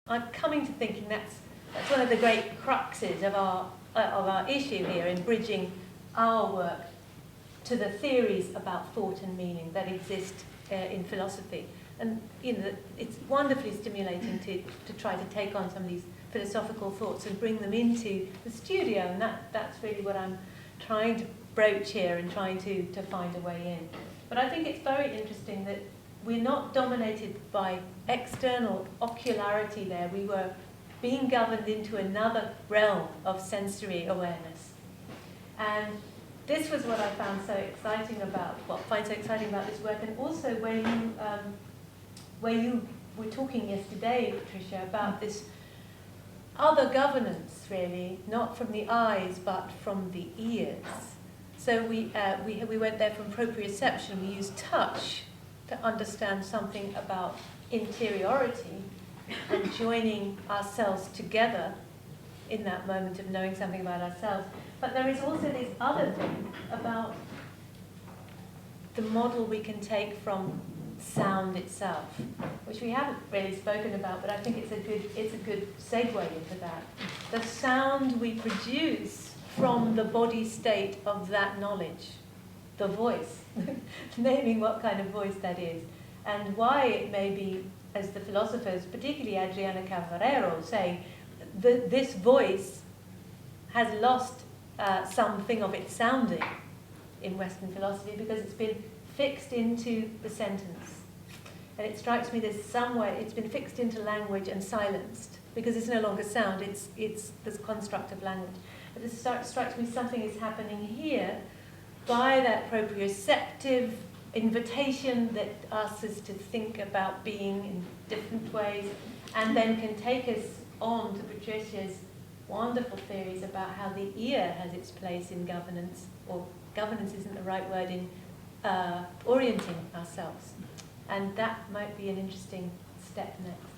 I'm coming to thinking that's one of the great cruxes of our issue here in bridging our work to the theories about thought and meaning that exist in philosophy. And it's wonderfully stimulating to try to take on some of these philosophical thoughts and bring them into the studio, and that's really what I'm trying to broach here and trying to find a way in. But I think it's very interesting that we're not dominated by external ocularity there. We were being governed into another realm of sensory awareness. And this was what I found so exciting about, this work, and also where you were talking yesterday, Patricia, about this other governance, really, not from the eyes, but from the ears. So we went there from proprioception. We used touch to understand something about interiority and joining ourselves together in that moment of knowing something about ourselves. But there is also this other thing about the model we can take from sound itself, which we haven't really spoken about, but I think it's a good segue into that. The sound we produce from the body state of that knowledge, the voice, naming what kind of voice that is, and why it may be, as the philosophers, particularly Adriana Cavarero, say, this voice has lost something of its sounding in Western philosophy because it's been fixed into the sentence. And it strikes me there's some way it's been fixed into language and silenced because it's no longer sound, it's this construct of language. But it strikes me something is happening here by that proprioceptive invitation that asks us to think about being in different ways, and then can take us on to Patricia's wonderful theories about how the ear has its place in governance, or governance isn't the right word, in orienting ourselves. And that might be an interesting step next.